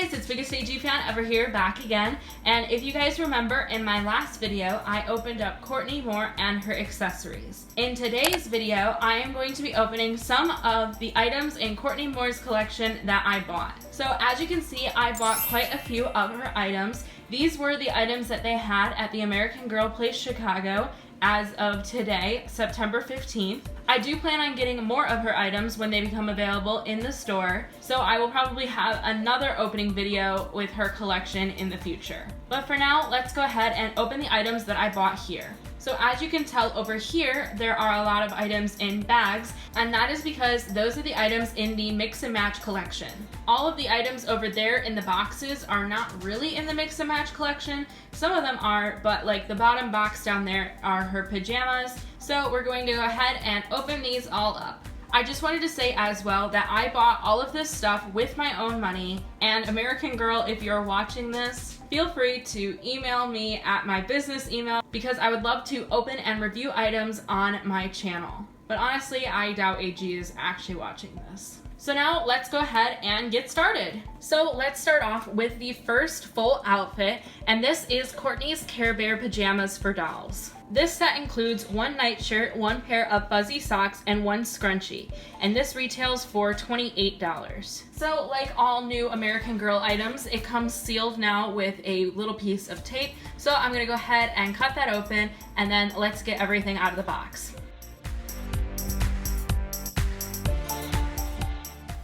guys, it's BiggestAGFanEVer here, back again. And if you guys remember, in my last video, I opened up Courtney Moore and her accessories. In today's video, I am going to be opening some of the items in Courtney Moore's collection that I bought. So as you can see, I bought quite a few of her items. These were the items that they had at the American Girl Place Chicago as of today, September 15th. I do plan on getting more of her items when they become available in the store, so I will probably have another opening video with her collection in the future. But for now, let's go ahead and open the items that I bought here. So as you can tell over here, there are a lot of items in bags, and that is because those are the items in the mix and match collection. All of the items over there in the boxes are not really in the mix and match collection. Some of them are, but like the bottom box down there are her pajamas. So we're going to go ahead and open these all up. I just wanted to say as well that I bought all of this stuff with my own money, and American Girl, if you're watching this, feel free to email me at my business email because I would love to open and review items on my channel. But honestly, I doubt AG is actually watching this. So now let's go ahead and get started. So let's start off with the first full outfit, and this is Courtney's Care Bear Pajamas for Dolls. This set includes one nightshirt, one pair of fuzzy socks, and one scrunchie, and this retails for $28. So like all new American Girl items, it comes sealed now with a little piece of tape. So I'm gonna go ahead and cut that open, and then let's get everything out of the box.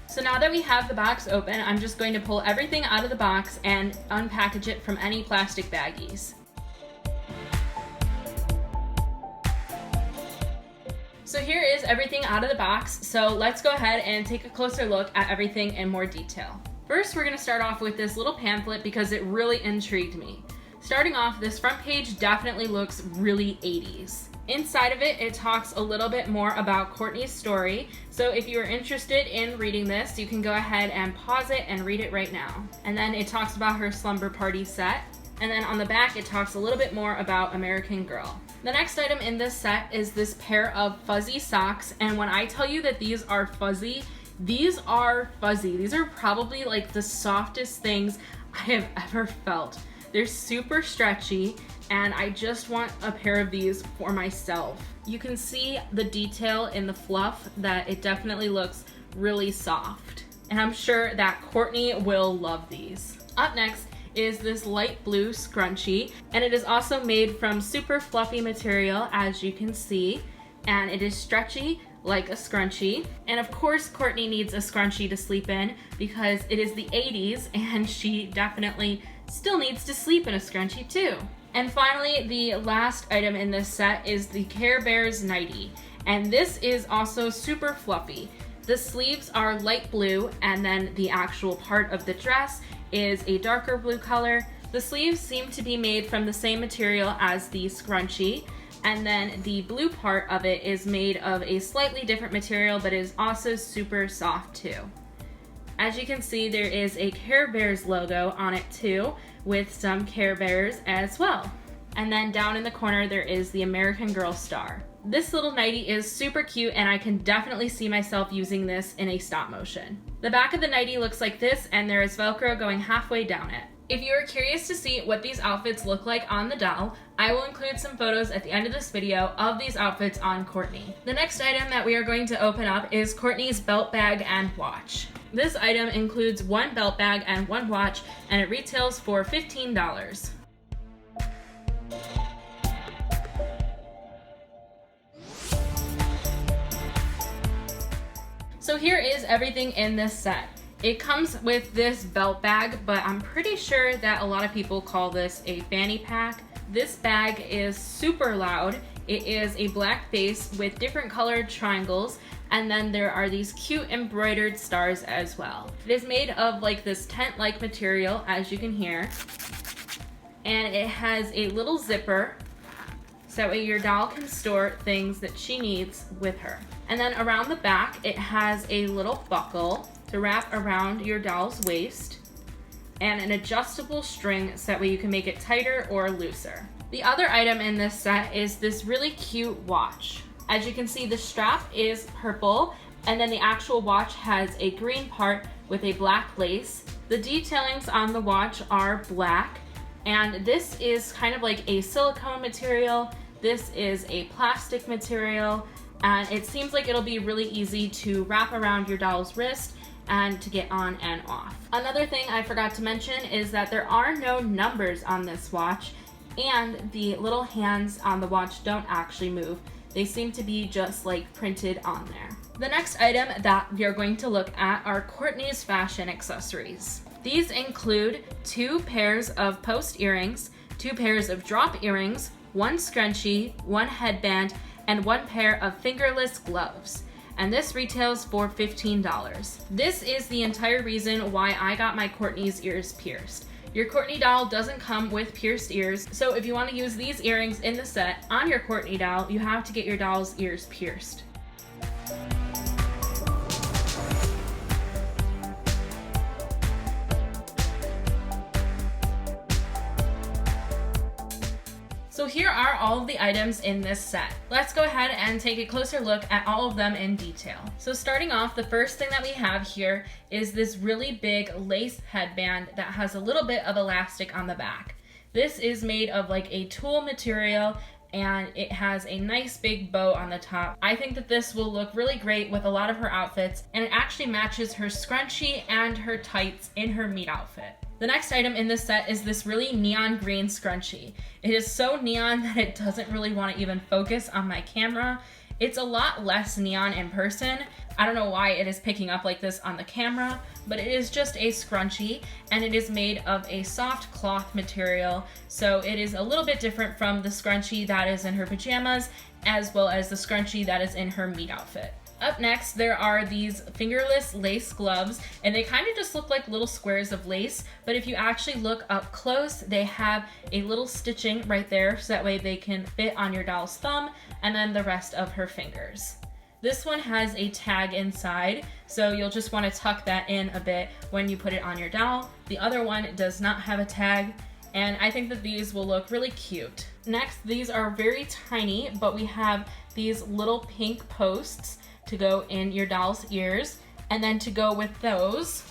So now that we have the box open, I'm just going to pull everything out of the box and unpackage it from any plastic baggies. So here is everything out of the box, so let's go ahead and take a closer look at everything in more detail. First, we're going to start off with this little pamphlet because it really intrigued me. Starting off, this front page definitely looks really 80s. Inside of it, it talks a little bit more about Courtney's story, so if you are interested in reading this, you can go ahead and pause it and read it right now. And then it talks about her slumber party set, and then on the back it talks a little bit more about American Girl. The next item in this set is this pair of fuzzy socks, and when I tell you that these are fuzzy, these are fuzzy. These are probably like the softest things I have ever felt. They're super stretchy, and I just want a pair of these for myself. You can see the detail in the fluff that it definitely looks really soft. And I'm sure that Courtney will love these. Up next is this light blue scrunchie, and it is also made from super fluffy material, as you can see, and it is stretchy like a scrunchie. And of course Courtney needs a scrunchie to sleep in because it is the 80s and she definitely still needs to sleep in a scrunchie too. And finally, the last item in this set is the Care Bears nightie, and this is also super fluffy. The sleeves are light blue, and then the actual part of the dress is a darker blue color. The sleeves seem to be made from the same material as the scrunchie, and then the blue part of it is made of a slightly different material but is also super soft too. As you can see, there is a Care Bears logo on it too, with some Care Bears as well. And then down in the corner there is the American Girl star. This little nightie is super cute, and I can definitely see myself using this in a stop motion. The back of the nightie looks like this, and there is Velcro going halfway down it. If you are curious to see what these outfits look like on the doll, I will include some photos at the end of this video of these outfits on Courtney. The next item that we are going to open up is Courtney's belt bag and watch. This item includes one belt bag and one watch, and it retails for $15. So here is everything in this set. It comes with this belt bag, but I'm pretty sure that a lot of people call this a fanny pack. This bag is super loud. It is a black base with different colored triangles, and then there are these cute embroidered stars as well. It is made of like this tent-like material, as you can hear, and it has a little zipper so that way your doll can store things that she needs with her. And then around the back, it has a little buckle to wrap around your doll's waist, and an adjustable string so that way you can make it tighter or looser. The other item in this set is this really cute watch. As you can see, the strap is purple, and then the actual watch has a green part with a black lace. The detailings on the watch are black, and this is kind of like a silicone material. This is a plastic material, and it seems like it'll be really easy to wrap around your doll's wrist and to get on and off. Another thing I forgot to mention is that there are no numbers on this watch, and the little hands on the watch don't actually move. They seem to be just like printed on there. The next item that we are going to look at are Courtney's fashion accessories. These include 2 pairs of post earrings, 2 pairs of drop earrings, 1 scrunchie, 1 headband, and 1 pair of fingerless gloves. And this retails for $15. This is the entire reason why I got my Courtney's ears pierced. Your Courtney doll doesn't come with pierced ears, so if you want to use these earrings in the set on your Courtney doll, you have to get your doll's ears pierced. So here are all of the items in this set. Let's go ahead and take a closer look at all of them in detail. So starting off, the first thing that we have here is this really big lace headband that has a little bit of elastic on the back. This is made of like a tulle material, and it has a nice big bow on the top. I think that this will look really great with a lot of her outfits, and it actually matches her scrunchie and her tights in her meet outfit. The next item in this set is this really neon green scrunchie. It is so neon that it doesn't really want to even focus on my camera. It's a lot less neon in person. I don't know why it is picking up like this on the camera, but it is just a scrunchie, and it is made of a soft cloth material, so it is a little bit different from the scrunchie that is in her pajamas, as well as the scrunchie that is in her meet outfit. Up next, there are these fingerless lace gloves, and they kind of just look like little squares of lace, but if you actually look up close, they have a little stitching right there, so that way they can fit on your doll's thumb and then the rest of her fingers. This one has a tag inside, so you'll just want to tuck that in a bit when you put it on your doll. The other one does not have a tag, and I think that these will look really cute. Next, these are very tiny, but we have these little pink posts to go in your doll's ears, and then to go with those,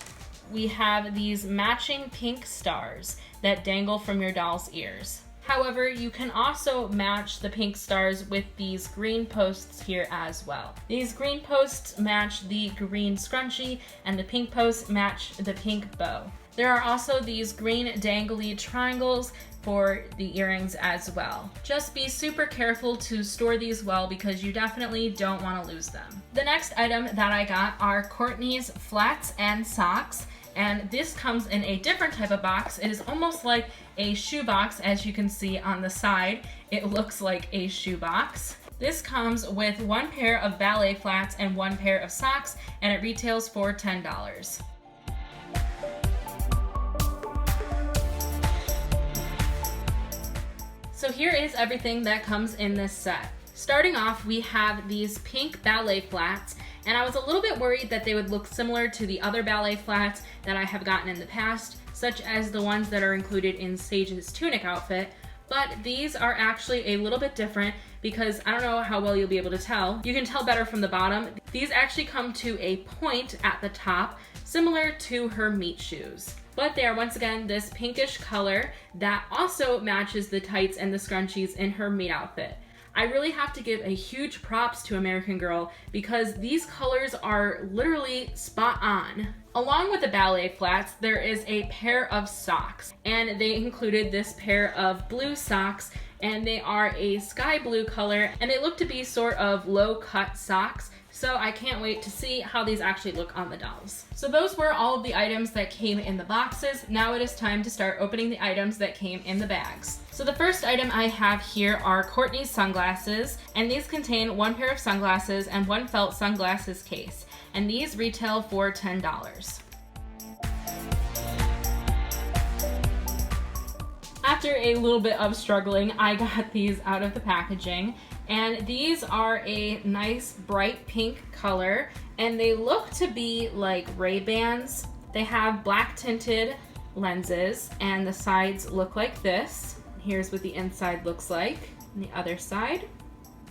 we have these matching pink stars that dangle from your doll's ears. However, you can also match the pink stars with these green posts here as well. These green posts match the green scrunchie, and the pink posts match the pink bow. There are also these green dangly triangles for the earrings as well. Just be super careful to store these well, because you definitely don't want to lose them. The next item that I got are Courtney's flats and socks, and this comes in a different type of box. It is almost like a shoe box. As you can see on the side, it looks like a shoe box. This comes with 1 pair of ballet flats and 1 pair of socks, and it retails for $10. So here is everything that comes in this set. Starting off, we have these pink ballet flats, and I was a little bit worried that they would look similar to the other ballet flats that I have gotten in the past, such as the ones that are included in Sage's tunic outfit, but these are actually a little bit different, because I don't know how well you'll be able to tell. You can tell better from the bottom. These actually come to a point at the top, similar to her meet shoes. But they are once again this pinkish color that also matches the tights and the scrunchies in her meet outfit. I really have to give a huge props to American Girl, because these colors are literally spot on. Along with the ballet flats, there is a pair of socks, and they included this pair of blue socks, and they are a sky blue color, and they look to be sort of low cut socks. So I can't wait to see how these actually look on the dolls. So those were all of the items that came in the boxes. Now it is time to start opening the items that came in the bags. So the first item I have here are Courtney's sunglasses, and these contain 1 pair of sunglasses and 1 felt sunglasses case, and these retail for $10. After a little bit of struggling, I got these out of the packaging. And these are a nice bright pink color, and they look to be like Ray-Bans. They have black tinted lenses, and the sides look like this. Here's what the inside looks like on the other side.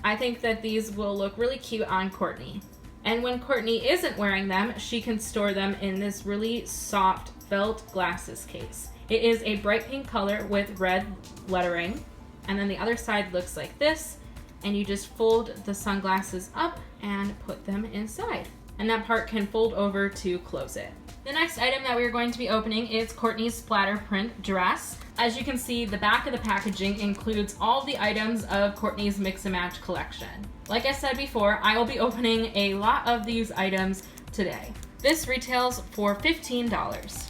I think that these will look really cute on Courtney. And when Courtney isn't wearing them, she can store them in this really soft felt glasses case. It is a bright pink color with red lettering. And then the other side looks like this. And you just fold the sunglasses up and put them inside. And that part can fold over to close it. The next item that we're going to be opening is Courtney's splatter print dress. As you can see, the back of the packaging includes all the items of Courtney's Mix and Match collection. Like I said before, I will be opening a lot of these items today. This retails for $15.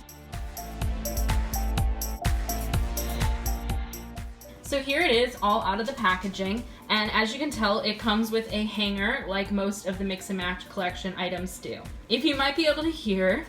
So here it is, all out of the packaging, and as you can tell, it comes with a hanger like most of the Mix and Match collection items do. If you might be able to hear,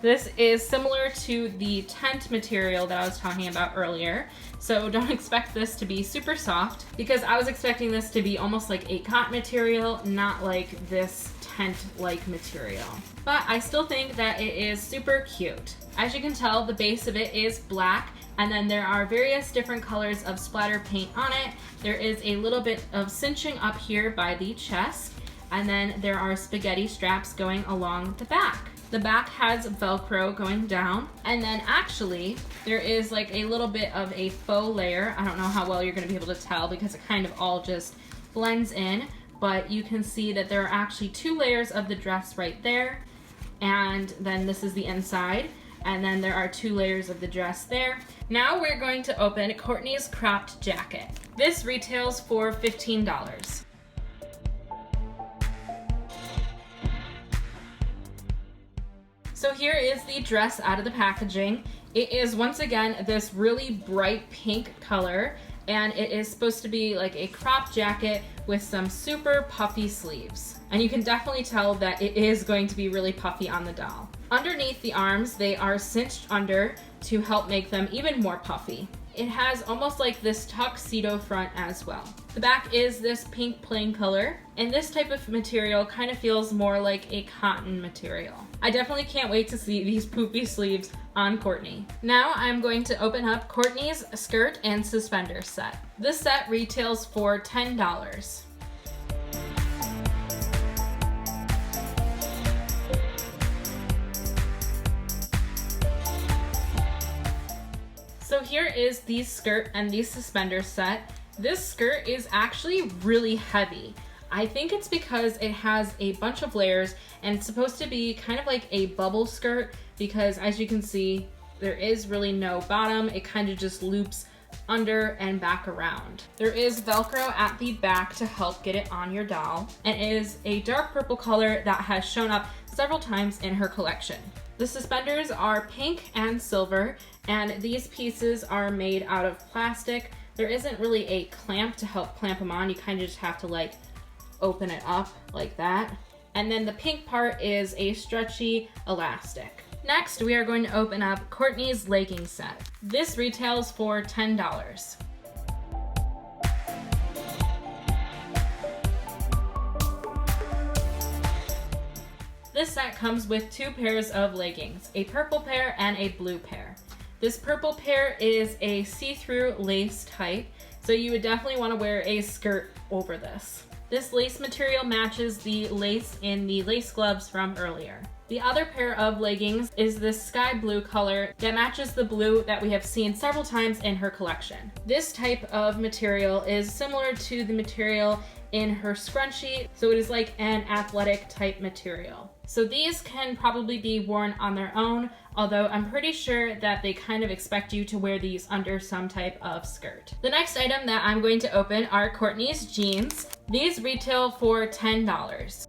this is similar to the tent material that I was talking about earlier, so don't expect this to be super soft, because I was expecting this to be almost like a cotton material, not like this tent-like material. But I still think that it is super cute. As you can tell, the base of it is black, and then there are various different colors of splatter paint on it. There is a little bit of cinching up here by the chest, and then there are spaghetti straps going along the back. The back has Velcro going down, and then actually there is like a little bit of a faux layer. I don't know how well you're going to be able to tell because it kind of all just blends in, but you can see that there are actually 2 layers of the dress right there, and then this is the inside. And then there are 2 layers of the dress there. Now we're going to open Courtney's cropped jacket. This retails for $15. So here is the dress out of the packaging. It is once again this really bright pink color, and it is supposed to be like a cropped jacket with some super puffy sleeves. And you can definitely tell that it is going to be really puffy on the doll. Underneath the arms, they are cinched under to help make them even more puffy. It has almost like this tuxedo front as well. The back is this pink plain color, and this type of material kind of feels more like a cotton material. I definitely can't wait to see these poofy sleeves on Courtney. Now I'm going to open up Courtney's skirt and suspenders set. This set retails for $10. So here is the skirt and the suspenders set. This skirt is actually really heavy. I think it's because it has a bunch of layers and it's supposed to be kind of like a bubble skirt, because as you can see, there is really no bottom. It kind of just loops under and back around. There is Velcro at the back to help get it on your doll, and it is a dark purple color that has shown up several times in her collection. The suspenders are pink and silver, and these pieces are made out of plastic. There isn't really a clamp to help clamp them on. You kind of just have to like open it up like that. And then the pink part is a stretchy elastic. Next, we are going to open up Courtney's legging set. This retails for $10. This set comes with 2 pairs of leggings, a purple pair and a blue pair. This purple pair is a see-through lace type, so you would definitely want to wear a skirt over this. This lace material matches the lace in the lace gloves from earlier. The other pair of leggings is this sky blue color that matches the blue that we have seen several times in her collection. This type of material is similar to the material in her scrunchie, so it is like an athletic type material. So these can probably be worn on their own, although I'm pretty sure that they kind of expect you to wear these under some type of skirt. The next item that I'm going to open are Courtney's jeans. These retail for $10.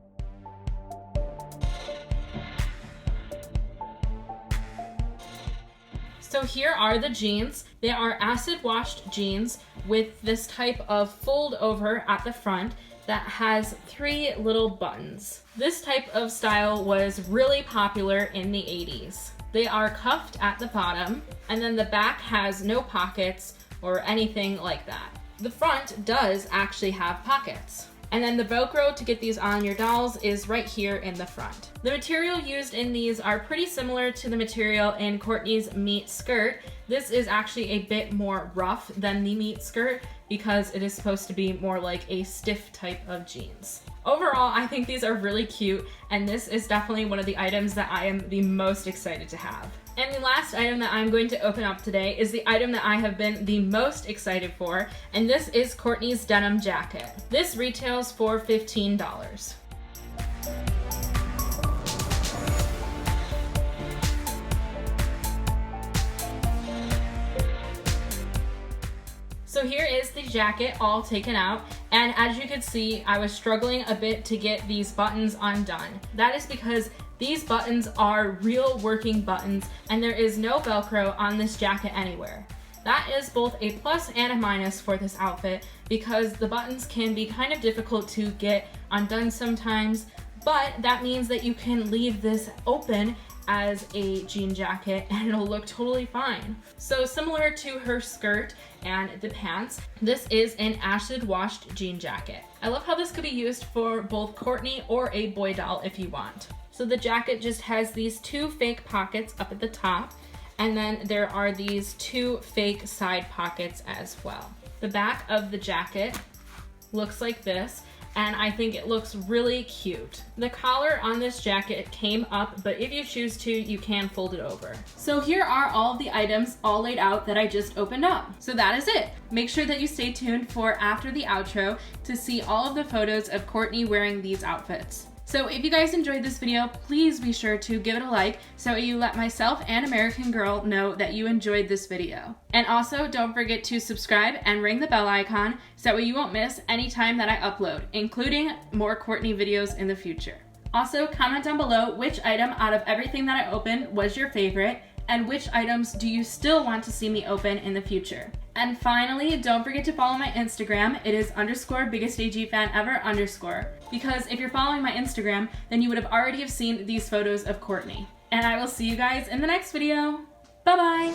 So here are the jeans. They are acid washed jeans with this type of fold over at the front that has 3 little buttons. This type of style was really popular in the 80s. They are cuffed at the bottom, and then the back has no pockets or anything like that. The front does actually have pockets. And then the Velcro to get these on your dolls is right here in the front. The material used in these are pretty similar to the material in Courtney's meat skirt. This is actually a bit more rough than the meat skirt because it is supposed to be more like a stiff type of jeans. Overall, I think these are really cute, and this is definitely one of the items that I am the most excited to have. And the last item that I'm going to open up today is the item that I have been the most excited for, and this is Courtney's Denim Jacket. This retails for $15. So here is the jacket all taken out, and as you can see, I was struggling a bit to get these buttons undone. That is because these buttons are real working buttons, and there is no Velcro on this jacket anywhere. That is both a plus and a minus for this outfit because the buttons can be kind of difficult to get undone sometimes, but that means that you can leave this open as a jean jacket and it'll look totally fine. So similar to her skirt and the pants, this is an acid washed jean jacket. I love how this could be used for both Courtney or a boy doll if you want. So the jacket just has these two fake pockets up at the top, and then there are these two fake side pockets as well. The back of the jacket looks like this, and I think it looks really cute. The collar on this jacket came up, but if you choose to, you can fold it over. So here are all of the items all laid out that I just opened up. So that is it. Make sure that you stay tuned for after the outro to see all of the photos of Courtney wearing these outfits. So if you guys enjoyed this video, please be sure to give it a like so you let myself and American Girl know that you enjoyed this video. And also don't forget to subscribe and ring the bell icon so that way you won't miss any time that I upload, including more Courtney videos in the future. Also comment down below which item out of everything that I opened was your favorite, and which items do you still want to see me open in the future. And finally, don't forget to follow my Instagram. It is _BiggestAGFanEVer_. Because if you're following my Instagram, then you would have already have seen these photos of Courtney. And I will see you guys in the next video. Bye bye!